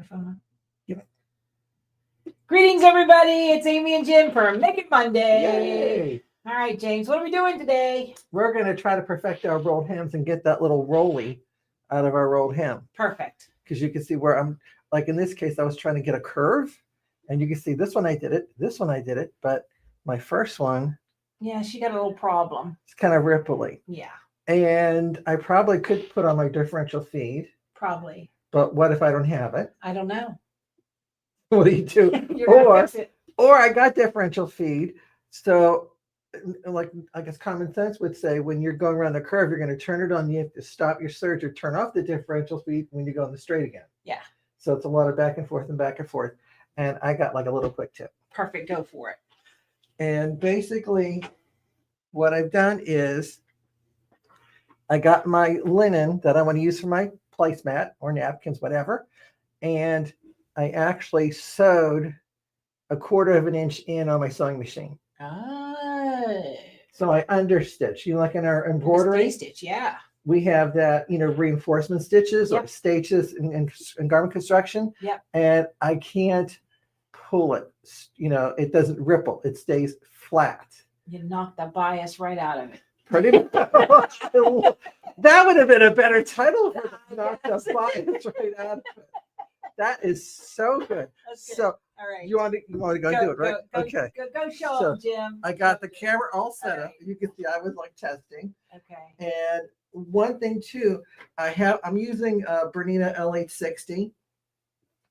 microphone on? Yep. Greetings, everybody. It's Amy and Jim for Make It Monday. Yay! All right, James, what are we doing today? We're going to try to perfect our rolled hams and get that little rolly out of our rolled ham. Perfect. Because you can see where I'm, like in this case, I was trying to get a curve. And you can see this one I did it, this one I did it, but my first one. Yeah, she got a little problem. It's kind of ripply. Yeah. And I probably could put on my differential feed. Probably. But what if I don't have it? I don't know. What do you do? Or I got differential feed. So, like, I guess common sense would say when you're going around the curve, you're going to turn it on. You have to stop your surge or turn off the differential feed when you go on the straight again. Yeah. So it's a lot of back and forth and back and forth. And I got like a little quick tip. Perfect. Go for it. And basically, what I've done is I got my linen that I want to use for my placemat or napkins, whatever. And I actually sewed 1/4 of an inch in on my sewing machine. Oh. So I understitch. You know, like in our embroidery, stitch, yeah. We have that, reinforcement stitches Yep. or stitches in garment construction. Yep. And I can't pull it. It doesn't ripple. It stays flat. You knocked the bias right out of it. Pretty much. That would have been a better title for the knock the bias right out of it. That is so good. That's good. So all right. you want to go do it, right? Okay. Go show up, Jim. I got the camera all set All up. right. You can see I was like testing. Okay. And one thing too, I'm using Bernina L860,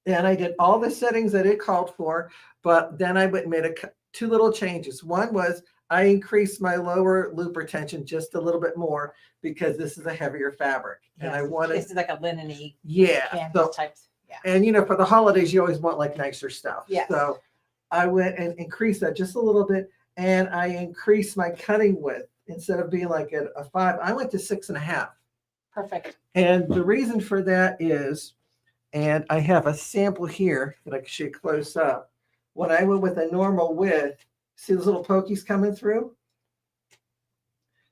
and I did all the settings that it called for, but then I made two little changes. One was I increased my lower loop retention just a little bit more because this is a heavier fabric, and I wanted this is like a linen-y so type. Yeah. And for the holidays you always want like nicer stuff. Yeah. So I went and increased that just a little bit, and I increased my cutting width. Instead of being like a 5, I went to 6.5. Perfect. And the reason for that is, and I have a sample here that I can show you close up. When I went with a normal width, see those little pokies coming through?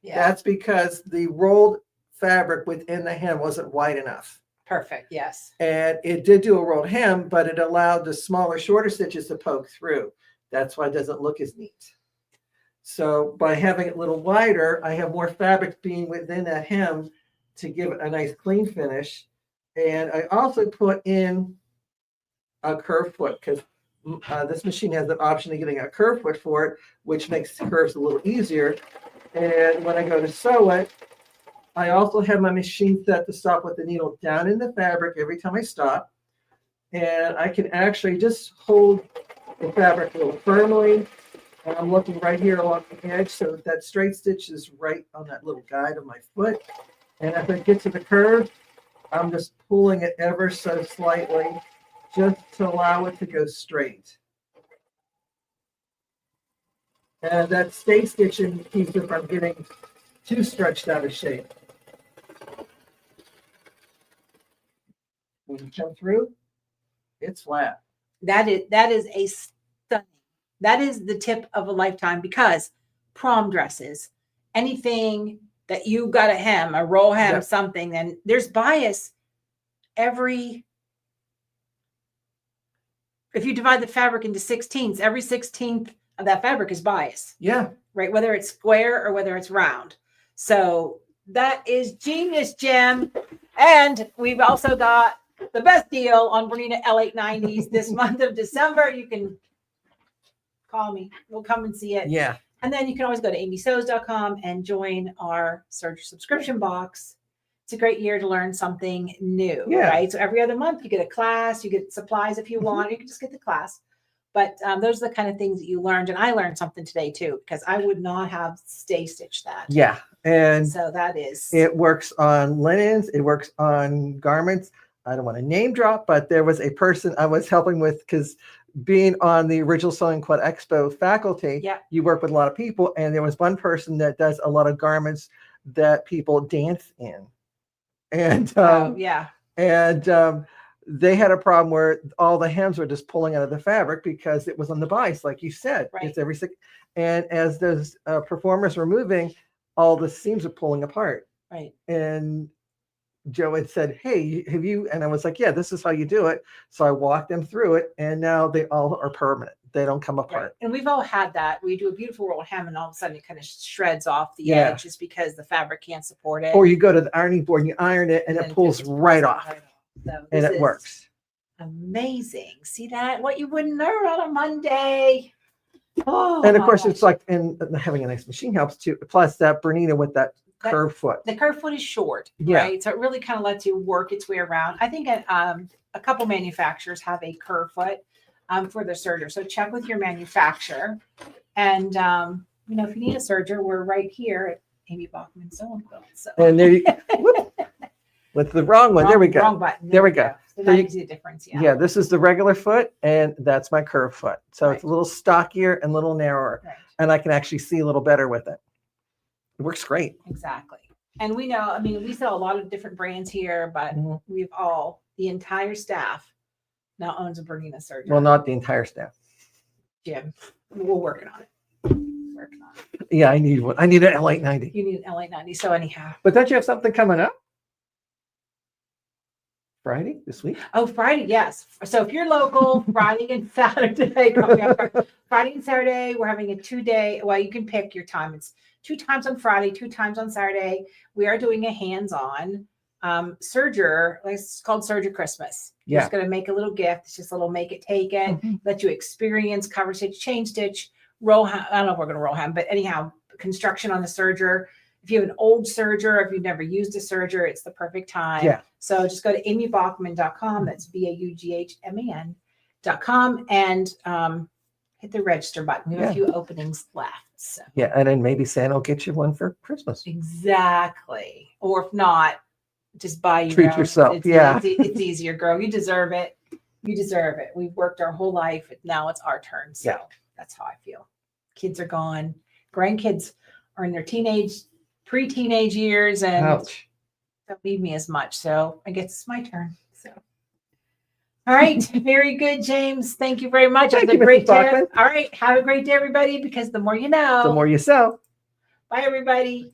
Yeah. That's because the rolled fabric within the hem wasn't wide enough. Perfect. Yes. And it did do a rolled hem, but it allowed the smaller, shorter stitches to poke through. That's why it doesn't look as neat. So by having it a little wider, I have more fabric being within that hem to give it a nice clean finish. And I also put in a curved foot because this machine has the option of getting a curved foot for it, which makes curves a little easier. And when I go to sew it, I also have my machine set to stop with the needle down in the fabric every time I stop. And I can actually just hold the fabric a little firmly. And I'm looking right here along the edge so that straight stitch is right on that little guide of my foot. And if I get to the curve, I'm just pulling it ever so slightly just to allow it to go straight. And that stay stitching keeps it from getting too stretched out of shape. When you come through, it's flat. That is a stunning. That is the tip of a lifetime, because prom dresses, anything that you got a hem, a roll hem, Yep. something, then there's bias if you divide the fabric into 16ths, every 16th of that fabric is bias. Yeah. Right? Whether it's square or whether it's round. So that is genius, Jim. And we've also got the best deal on Bernina L890s this month of December. You can call me. We'll come and see it. Yeah. And then you can always go to amysews.com and join our Surge subscription box. It's a great year to learn something new, right? So every other month you get a class, you get supplies if you want, you can just get the class. But those are the kind of things that you learned. And I learned something today too, because I would not have stay stitched that. Yeah. And so that is. It works on linens. It works on garments. I don't want to name drop, but there was a person I was helping with, because being on the Original Sewing Quad Expo faculty, you work with a lot of people. And there was one person that does a lot of garments that people dance in. And they had a problem where all the hems were just pulling out of the fabric because it was on the bias, like you said. Right. It's every 6. And as those performers were moving, all the seams are pulling apart. Right. And Joe had said, hey, have you? And I was like, yeah, this is how you do it. So I walked them through it, and now they all are permanent. They don't come apart. Right. And we've all had that. We do a beautiful rolled hem, and all of a sudden it kind of shreds off the Yeah. edge just because the fabric can't support it. Or you go to the ironing board and you iron it, and it pulls right off. So and it works. Amazing. See that? What you wouldn't know on a Monday. Oh, and of course, it's like, and having a nice machine helps too. Plus that Bernina with that curved foot. The curved foot is short, Yeah. right? So it really kind of lets you work its way around. I think a couple manufacturers have a curved foot for their serger. So check with your manufacturer. And, you know, if you need a serger, we're right here at Amy Bachman Sewing Quilt. So. And there you with the wrong one. There we go. Wrong button. There we go. So that gives you a difference. Yeah. Yeah, this is the regular foot, and that's my curved foot. So it's a little stockier and a little narrower. Right. And I can actually see a little better with it. It works great. Exactly. And we know, I mean, we sell a lot of different brands here, but the entire staff now owns a Bernina serger. Well, not the entire staff. Jim, we're working on it. Working on it. Yeah, I need one. I need an L890. You need an L890. So anyhow. But don't you have something coming up? Friday this week? Oh, Friday, yes. So if you're local, Friday and Saturday, Friday and Saturday, we're having a 2-day. Well, you can pick your time. It's 2 times on Friday, 2 times on Saturday. We are doing a hands-on serger. It's called Serger Christmas. You're just going to make a little gift. It's just a little make it, take it, let you experience cover stitch, chain stitch, roll hem. I don't know if we're going to roll hem, but anyhow, construction on the serger. If you have an old serger, if you've never used a serger, it's the perfect time. Yeah. So just go to amybachman.com. That's BAUGHMAN.com and hit the register button. We have a few openings left. So. Yeah, and then maybe Santa will get you one for Christmas. Exactly. Or if not, just buy you. Treat yourself. It's easier, girl. You deserve it. You deserve it. We've worked our whole life. Now it's our turn. So that's how I feel. Kids are gone. Grandkids are in their pre-teenage years and don't need me as much. So I guess it's my turn. So, all right. Very good, James. Thank you very much. Thank you, a great day. All right. Have a great day, everybody, because the more you know, the more you sell. Bye, everybody.